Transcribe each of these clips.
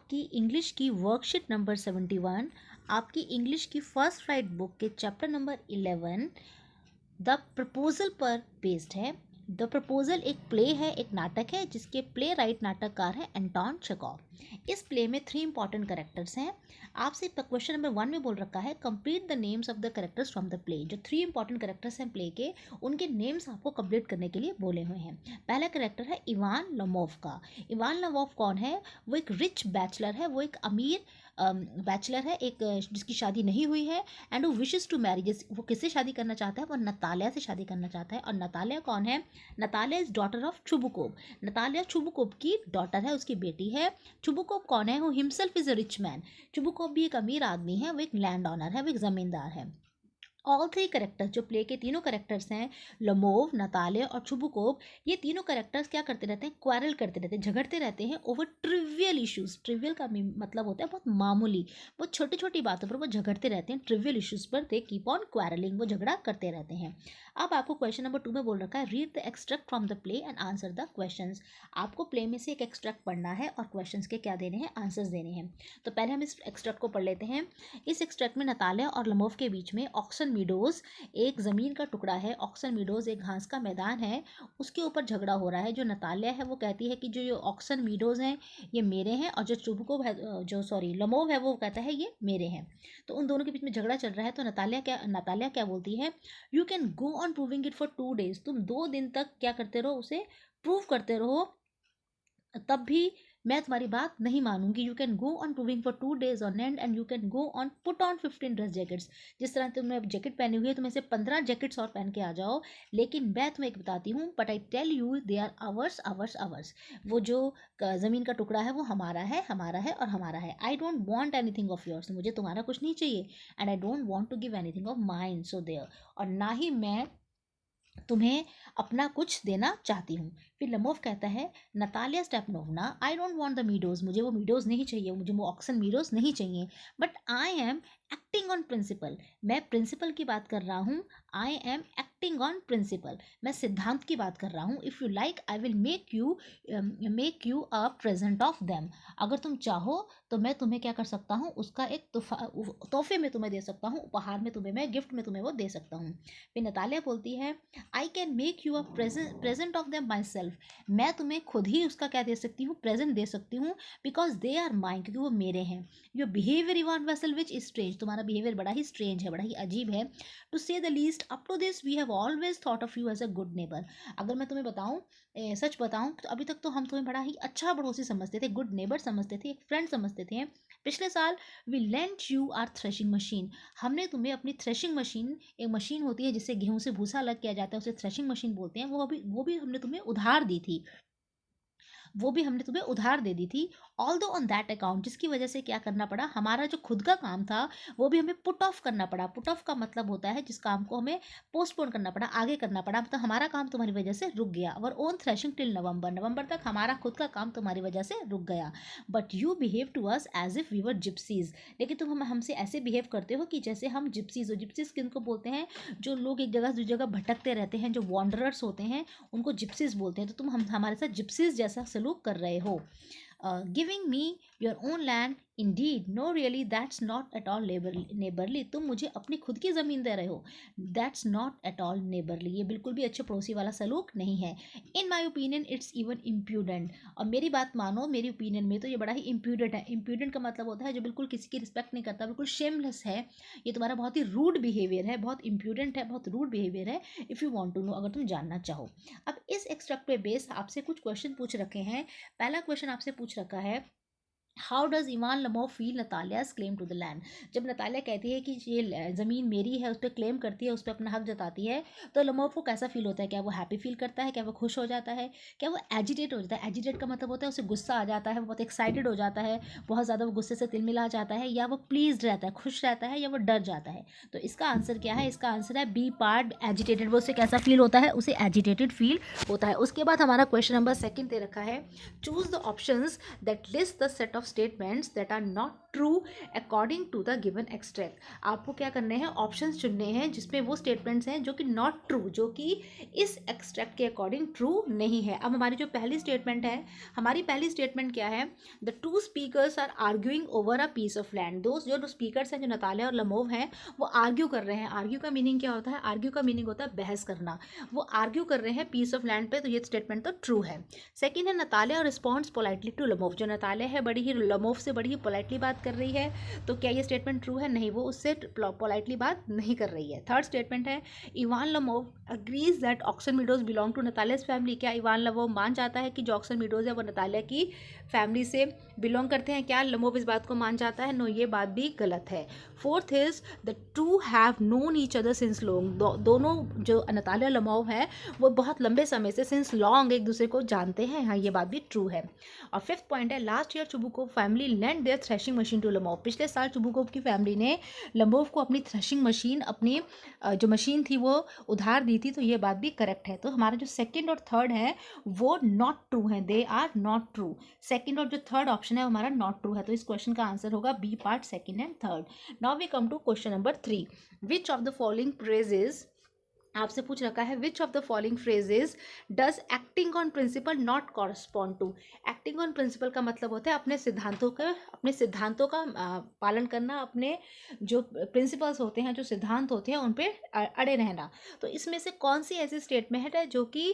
आपकी इंग्लिश की worksheet number 71, आपकी इंग्लिश की फर्स्ट राइट बुक के चैप्टर नंबर 11 द प्रपोजल पर बेस्ड है। द प्रपोजल एक प्ले है, एक नाटक है जिसके प्ले राइट नाटककार है एंटोन चेखोव। इस प्ले में 3 इंपॉर्टेंट कैरेक्टर्स हैं। आपसे क्वेश्चन नंबर 1 में बोल रखा है complete the names of the characters from the play. जो 3 इंपॉर्टेंट कैरेक्टर्स हैं प्ले के, उनके नेम्स आपको कंप्लीट करने के लिए बोले हुए हैं। पहला कैरेक्टर है इवान लोमोव का। इवान लोमोव कौन है? वो एक रिच बैचलर है, वो एक अमीर बैचलर है, एक जिसकी शादी नहीं हुई है एंड वो विशेस टू मैरी। वो किससे शादी करना चाहता है? वो नतालिया से शादी करना चाहता है। और नतालिया कौन है? Natalia is daughter of Chubukov. Natalia Chubukov की डॉटर है, उसकी बेटी है। चुबुकोव कौन है? वो himself is a rich man. Chubukov भी एक अमीर आदमी है, वो एक लैंड ऑनर है, वो एक जमींदार है। ऑल 3 करेक्टर्स, जो प्ले के तीनों करेक्टर्स हैं, लोमोव, नतालिया और चुबुकोव, ये तीनों करेक्टर्स क्या करते रहते हैं? क्वारल करते रहते हैं, झगड़ते रहते हैं ओवर ट्रिवियल इश्यूज। ट्रिवियल का मतलब होता है बहुत मामूली, बहुत छोटी छोटी बातों पर वो झगड़ते रहते हैं। ट्रिवियल इश्यूज पर दे कीप ऑन क्वारलिंग, वो झगड़ा करते रहते हैं। अब आपको क्वेश्चन नंबर 2 में बोल रखा है read the extract from the play and answer the questions. आपको प्ले में से एक एक्सट्रैक्ट पढ़ना है और क्वेश्चंस के क्या देने हैं? आंसर्स देने हैं। तो पहले हम इस एक्सट्रैक्ट को पढ़ लेते हैं। इस एक्सट्रैक्ट में नतालिया और लोमोव के बीच में ऑक्सन मीडोज एक ज़मीन का टुकड़ा है। ऑक्सन मीडोज एक घास का मैदान है, उसके ऊपर झगड़ा हो रहा है। जो नतालिया है वो कहती है कि जो ऑक्सन मीडोज हैं ये मेरे हैं, और जो चुबुकोव है, लोमोव है, वो कहता है ये मेरे हैं। तो उन दोनों के बीच में झगड़ा चल रहा है। तो नतालिया क्या बोलती है? You can go on proving it for 2 days। तुम 2 दिन तक क्या करते रहो? उसे प्रूव करते रहो, तब भी मैं तुम्हारी बात नहीं मानूंगी। You can go on proving for 2 days on and and you can go on put on 15 dress jackets. जिस तरह तुमने जैकेट पहनी हुई है, तुम ऐसे 15 जैकेट्स और पहन के आ जाओ। लेकिन मैं तुम्हें एक बताती हूँ, but I tell you they are ours ours ours. वो जो ज़मीन का टुकड़ा है वो हमारा है, हमारा है और हमारा है। I don't want anything of yours. मुझे तुम्हारा कुछ नहीं चाहिए। And I don't want to give anything of mine so there. और ना ही मैं तुम्हें अपना कुछ देना चाहती हूँ। फिर लमोव कहता है Natalya Stepanovna, I don't want the meadows. मुझे वो मीडोज नहीं चाहिए, मुझे वो ऑक्सन मीडोज नहीं चाहिए। But I am acting on principle. मैं प्रिंसिपल की बात कर रहा हूँ। I am acting on principle, मैं सिद्धांत की बात कर रहा हूँ। If you like I will make you a present of them. अगर तुम चाहो तो मैं तुम्हें क्या कर सकता हूँ? उसका एक तोहफे में तुम्हें दे सकता हूँ, उपहार में तुम्हें, मैं गिफ्ट में तुम्हें वो दे सकता हूँ। फिर नतालिया बोलती है I can make you a present of them my self. मैं तुम्हें खुद ही उसका क्या दे सकती हूँ? प्रेजेंट दे सकती हूँ, बिकॉज दे आर माइन, क्योंकि वो मेरे हैं। Your behaviour Ivan vessel which is strange. तुम्हारा बिहेवियर बड़ा ही स्ट्रेंज है, बड़ा ही अजीब है। To say the least up to this we have always thought of you as a good neighbour. अगर मैं तुम्हें बताऊँ, सच बताऊँ तो अभी तक तो हम तुम्हें बड़ा ही अच्छा पड़ोसी समझते थे, गुड नेबर समझते थे, एक फ्रेंड समझते थे। पिछले साल we lent you our threshing machine. हमने तुम्हें अपनी थ्रेशिंग मशीन, एक मशीन होती है जिससे गेहूं से भूसा अलग किया जाता है, उसे थ्रेशिंग मशीन बोलते हैं, वो भी हमने तुम्हें उधार दी थी। वो भी हमने तुम्हें उधार दे दी थी। ऑल दो ऑन दैट अकाउंट, जिसकी वजह से क्या करना पड़ा, हमारा जो खुद का काम था वो भी हमें पुट ऑफ करना पड़ा। पुट ऑफ का मतलब होता है जिस काम को हमें पोस्टपोन करना पड़ा, आगे करना पड़ा। मतलब हमारा काम तुम्हारी वजह से रुक गया। और ओन थ्रेशिंग टिल नवंबर, नवंबर तक हमारा खुद का काम तुम्हारी वजह से रुक गया। But you behave to us as if we were gypsies. लेकिन तुम हमसे ऐसे बिहेव करते हो कि जैसे हम जिप्सीज हो। जिप्सीज किनको बोलते हैं? जो लोग एक जगह से दूसरी जगह भटकते रहते हैं, जो वॉन्डरर्स होते हैं, उनको जिप्सीज बोलते हैं। तो तुम हमारे साथ जिप्सीज जैसा सलूक कर रहे हो। Giving me your own land indeed no really that's not at all neighbourly. तुम मुझे अपनी खुद की ज़मीन दे रहे हो, that's not at all neighbourly. ये बिल्कुल भी अच्छे पड़ोसी वाला सलूक नहीं है। In my opinion it's even impudent. और मेरी बात मानो, मेरी ओपिनियन में तो ये बड़ा ही इम्प्यूडेंट है। इम्प्यूडेंट का मतलब होता है जो बिल्कुल किसी की रिस्पेक्ट नहीं करता, बिल्कुल शेमलेस है। ये तुम्हारा बहुत ही रूड बिहेवियर है, बहुत इम्प्यूडेंट है, बहुत रूड बिहेवियर है। If you want to know, अगर तुम जानना चाहो। अब इस एक्सट्रैक्ट पे बेस आपसे कुछ क्वेश्चन पूछ रखे हैं। पहला क्वेश्चन आपसे पूछ रखा है how does Ivan Lomov feel Natalya's claim to the land. जब नतालिया कहती है कि ये ज़मीन मेरी है, उस पर क्लेम करती है, उस पर अपना हक जताती है, तो लमोव को कैसा फील होता है? क्या वो हैप्पी फील करता है? क्या वो खुश हो जाता है? क्या वो एजिटेट हो जाता है? एजिटेट का मतलब होता है उसे गुस्सा आ जाता है, वो बहुत एक्साइटेड हो जाता है, बहुत ज़्यादा वो गुस्से से तिलमिला जाता है, या वो प्लीज रहता है, खुश रहता है, या वो डर जाता है? तो इसका आंसर क्या है? इसका आंसर है बी पार्ट, एजिटेटेड। वो उसे कैसा फील होता है? उसे एजिटेटेड फील होता है। उसके बाद हमारा क्वेश्चन नंबर 2 दे रखा है choose the options that list the set of statements that are not true according to the given extract. आपको क्या करने हैं, ऑप्शंस चुनने हैं जिसमें वो स्टेटमेंट्स हैं जो कि नॉट ट्रू, जो कि इस एक्सट्रैक्ट के अकॉर्डिंग ट्रू नहीं है। अब हमारी जो पहली स्टेटमेंट है, हमारी पहली स्टेटमेंट क्या है, the two speakers are arguing over a piece of land. दो जो स्पीकर्स हैं, जो नतालिया और लमोव हैं, वो आर्ग्यू कर रहे हैं। आर्ग्यू का मीनिंग क्या होता है, आर्ग्यू का मीनिंग होता है बहस करना। वो आर्ग्यू कर रहे हैं पीस ऑफ लैंड पे, तो ये स्टेटमेंट तो ट्रू है। सेकंड है, Natalia responds politely to Lomov. जो नतालिया है बड़ी ही लमोव से बड़ी ही पोलाइटली बात कर रही है, तो क्या ये स्टेटमेंट ट्रू है, नहीं, वो उससे पोलाइटली बात नहीं कर रही है। थर्ड स्टेटमेंट है, Ivan Lomov agrees that oxen meadows belong to Natalya's family. क्या इवान लमोव मान जाता है कि जो ऑक्सन मीडोज है वो नतालिया की फैमिली से बिलोंग करते हैं? क्या लमोव इस बात को मान जाता है? नो, ये बात भी गलत है। Fourth is the two have known each other since long. दोनों जो नतालिया लमोव है वो बहुत लंबे समय से सिंस लॉन्ग एक दूसरे को जानते हैं। हाँ, ये बात भी ट्रू है। और फिफ्थ पॉइंट है, last year Chubukov family lend their threshing machine to Lomov. पिछले साल चुबुकोव की फैमिली ने लमोव को अपनी थ्रेशिंग मशीन, अपनी जो मशीन थी वो उधार दी थी, तो ये बात भी करेक्ट है। तो हमारा जो सेकंड और थर्ड है वो नॉट ट्रू है, they are not true. Second और जो थर्ड ऑप्शन है वो हमारा नॉट ट्रू है, तो इस क्वेश्चन का आंसर होगा B part, second and third. Now we come to question number 3। Which of the following phrases, आपसे पूछ रखा है which of the following phrases does acting on principle not correspond to. Acting on principle का मतलब होता है अपने सिद्धांतों का पालन करना, अपने जो प्रिंसिपल्स होते हैं, जो सिद्धांत होते हैं उन पे अड़े रहना। तो इसमें से कौन सी ऐसी स्टेटमेंट है जो कि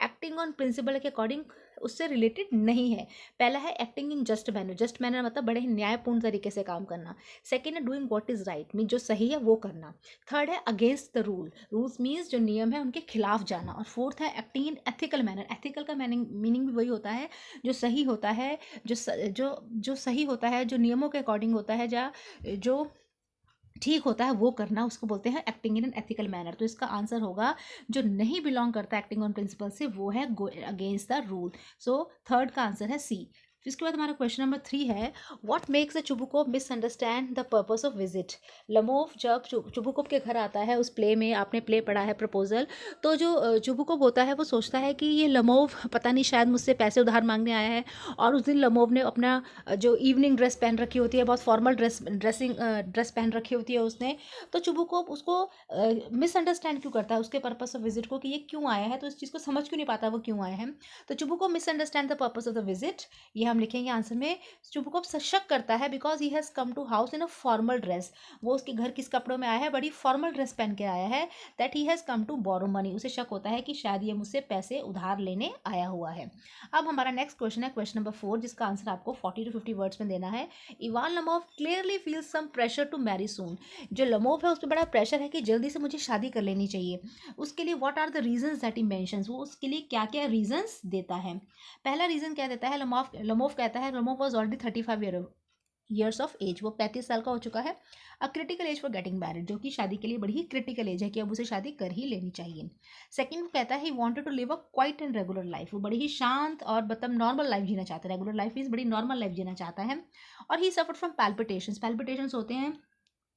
एक्टिंग ऑन प्रिंसिपल के अकॉर्डिंग उससे रिलेटेड नहीं है? पहला है acting in just manner. Just manner मतलब बड़े ही न्यायपूर्ण तरीके से काम करना। सेकेंड है doing what is right, mean जो सही है वो करना। थर्ड है against the rule, rules means जो नियम है उनके खिलाफ जाना। और फोर्थ है acting in ethical manner. Ethical का मीनिंग भी वही होता है जो सही होता है, जो सही होता है, जो नियमों के अकॉर्डिंग होता है, जो ठीक होता है वो करना, उसको बोलते हैं acting in an ethical manner. तो इसका आंसर होगा जो नहीं बिलोंग करता एक्टिंग ऑन प्रिंसिपल से, वो है go against the rule. So third का आंसर है सी। इसके बाद हमारा क्वेश्चन नंबर 3 है, what makes the Chubukov misunderstand the purpose of visit. लमोव जब चुबुकोव के घर आता है, उस प्ले में आपने प्ले पढ़ा है प्रपोजल, तो जो चुबुकोव होता है वो सोचता है कि ये लमोव पता नहीं शायद मुझसे पैसे उधार मांगने आया है। और उस दिन लमोव ने अपना जो इवनिंग ड्रेस पहन रखी होती है, बहुत फॉर्मल ड्रेस पहन रखी होती है उसने। तो चुबुकोव उसको मिसअंडरस्टैंड क्यों करता है उसके पर्पस ऑफ विजिट को, कि ये क्यों आया है, तो इस चीज़ को समझ क्यों नहीं पाता वो क्यों आया है। तो Chubukov misunderstand the purpose of the visit, ये हम लिखेंगे आंसर में। चुबुकोव शक करता है because he has come to house in a formal dress. वो उसके घर किस कपड़ों में आया है, बड़ी फॉर्मल ड्रेस पहन के आया है। That he has come to borrow money, उसे शक होता है कि शायद ये मुझसे पैसे उधार लेने आया हुआ है। अब हमारा नेक्स्ट क्वेश्चन है क्वेश्चन नंबर 4, जिसका आंसर आपको 40 to 50 वर्ड्स में देना है। Ivan Lomov clearly feels some pressure to marry soon. जो लमोव है उस पर बड़ा प्रेशर है कि जल्दी से मुझे शादी कर लेनी चाहिए। उसके लिए what are the reasons that he mentions, वो उसके लिए क्या क्या रीजंस देता है। पहला रीजन क्या देता है, लमोव कहता है Lomov was already 35 years of age, वो 35 साल का हो चुका है। A critical age for getting married, जो कि शादी के लिए बड़ी ही क्रिटिकल एज है कि अब उसे शादी कर ही लेनी चाहिए। सेकंड, वो कहता है he wanted to live a quiet and regular life, वो बड़ी ही शांत और मतलब नॉर्मल लाइफ जीना चाहता है। रेगुलर लाइफ मीन्स बड़ी नॉर्मल लाइफ जीना चाहता है। और ही सफर्ड फ्रॉम पैल्पिटेशंस होते हैं,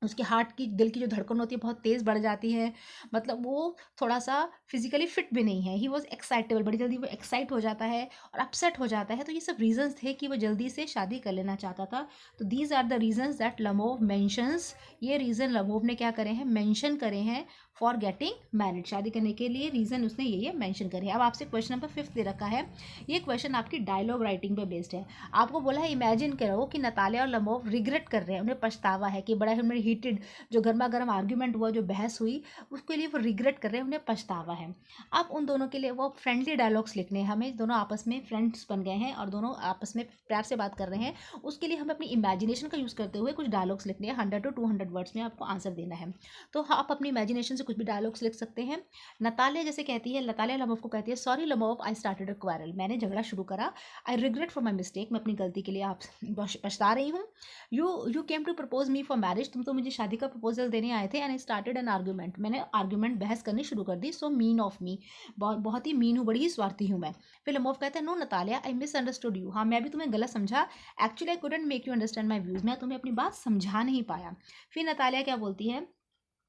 उसके हार्ट की, दिल की जो धड़कन होती है बहुत तेज़ बढ़ जाती है, मतलब वो थोड़ा सा फिजिकली फिट भी नहीं है। ही वॉज एक्साइटेबल, बड़ी जल्दी वो एक्साइट हो जाता है और अपसेट हो जाता है। तो ये सब रीजंस थे कि वो जल्दी से शादी कर लेना चाहता था। तो these are the reasons that Lomov mentions, ये रीज़न लमोव ने क्या करे हैं, मेंशन करे हैं फॉर गेटिंग मैरिड, शादी करने के लिए रीज़न उसने ये मेंशन करे हैं। अब आपसे क्वेश्चन नंबर 5 दे रखा है, ये क्वेश्चन आपकी डायलॉग राइटिंग पे बेस्ड है। आपको बोला है इमेजिन करो कि नतालिया और लमोव रिग्रेट कर रहे हैं, उन्हें पछतावा है कि बड़ा ही हीटेड जो गर्मा गर्म आर्ग्यूमेंट हुआ, जो बहस हुई, उसके लिए वो रिग्रेट कर रहे हैं, उन्हें पछतावा है। अब उन दोनों के लिए वो फ्रेंडली डायलॉग्स लिखने हैं हमें, दोनों आपस में फ्रेंड्स बन गए हैं और दोनों आपस में प्यार से बात कर रहे हैं। उसके लिए हमें अपनी इमेजिनेशन का यूज़ करते हुए कुछ डायलॉग्स लिखने हैं। 100 to 200 वर्ड्स में आपको आंसर देना है। तो आप अपनी इमेजिनेशन से कुछ भी डायलॉग्स लिख सकते हैं। नतालिया जैसे कहती है, नतालिया लमोव को कहती है, sorry Lomov, I started a quarrel, मैंने झगड़ा शुरू करा। I regret for my mistake, मैं अपनी गलती के लिए आप पछता रही हूँ। You came to propose me for marriage, तुम तो मुझे शादी का प्रपोजल देने आए थे। And I started an argument, मैंने आर्ग्यूमेंट बहस करनी शुरू कर दी। सो मीन ऑफ मी, बहुत ही मीन हूँ, बड़ी ही स्वार्थी हूँ मैं। फिर लमोव कहते हैं, no Natalia, I misunderstood you, हाँ मैं भी तुम्हें गलत समझा। Actually I couldn't make you understand my views, मैं तुम्हें अपनी बात समझा नहीं पाया। फिर नतालिया क्या बोलती है,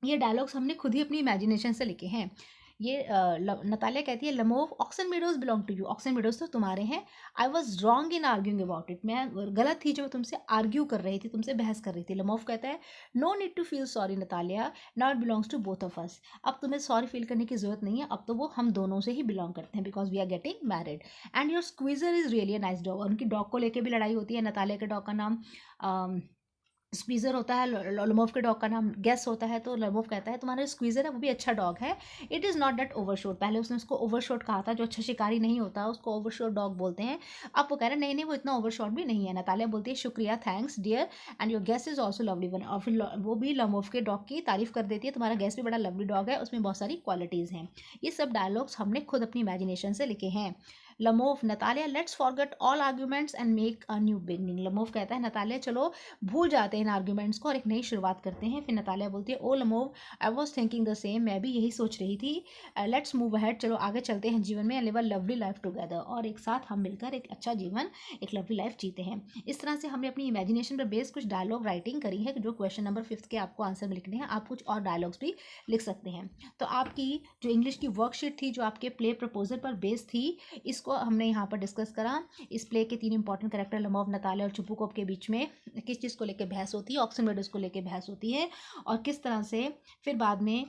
ये डायलॉग्स हमने खुद ही अपनी इमेजिनेशन से लिखे हैं। ये नतालिया कहती है Lomov Oxen Meadows belong to you, Oxen Meadows तो तुम्हारे हैं। I was wrong in arguing about it, मैं गलत थी जो तुमसे आर्ग्यू कर रही थी, तुमसे बहस कर रही थी। लमोव कहता है no need to feel sorry Natalia, now it belongs to both of us, अब तुम्हें सॉरी फील करने की जरूरत नहीं है, अब तो वो हम दोनों से ही बिलोंग करते हैं, because we are getting married. And your Squeezer is really a nice dog, उनकी डॉग को लेकर भी लड़ाई होती है। नतालिया के डॉग का नाम स्क्वीज़र होता है, लमोव के डॉग का नाम गेस होता है, तो लमोव कहता है तुम्हारा स्क्वीज़र है वो भी अच्छा डॉग है, इट इज़ नॉट दैट ओवरशोट, पहले उसने उसको ओवरशोट कहा था, जो अच्छा शिकारी नहीं होता उसको ओवरशोट डॉग बोलते हैं, अब वो कह रहे हैं नहीं नहीं वो इतना ओवरशोट भी नहीं है। नतालिया बोलती है शुक्रिया, thanks dear, and your Guess is also lovely one, और फिर वो भी लमोव के डॉग की तारीफ कर देती है, तुम्हारा गेस भी बड़ा लवली डॉग है, उसमें बहुत सारी क्वालिटीज़ हैं। ये सब डायलॉग्स हमने खुद अपनी इमेजिनेशन से लिखे हैं। लमोव Natalia let's forget all arguments and make a new beginning, लमोव कहता है नतालिया चलो भूल जाते हैं इन आर्ग्यूमेंट्स को और एक नई शुरुआत करते हैं। फिर नतालिया बोलती है oh Lomov I was thinking the same, मैं भी यही सोच रही थी, लेट्स मूव अहेड, चलो आगे चलते हैं जीवन में, live a lovely life together, और एक साथ हम मिलकर एक अच्छा जीवन, एक लवली लाइफ जीते हैं। इस तरह से हमने अपनी इमेजिनेशन पर बेस्ड कुछ डायलॉग राइटिंग करी है, जो क्वेश्चन नंबर 5 के आपको आंसर में लिखने हैं, आप कुछ और डायलॉग्स भी लिख सकते हैं। तो आपकी जो इंग्लिश की वर्कशीट थी जो आपके प्ले प्रपोजल पर बेस्ड थी, इसको हमने यहाँ पर डिस्कस करा। इस प्ले के 3 इंपॉर्टेंट कैरेक्टर लमोव, नतालिया और चुपुकोप के बीच में किस चीज़ को लेकर बहस होती है, ऑक्सन मेडोज को लेकर बहस होती है, और किस तरह से फिर बाद में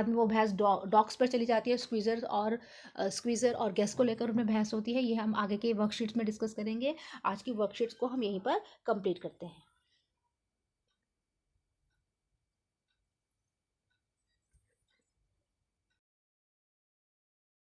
वो बहस डॉग्स पर चली जाती है, स्क्वीज़र और गेस को लेकर उनमें बहस होती है। ये हम आगे के वर्कशीट्स में डिस्कस करेंगे। आज की वर्कशीट्स को हम यहीं पर कंप्लीट करते हैं।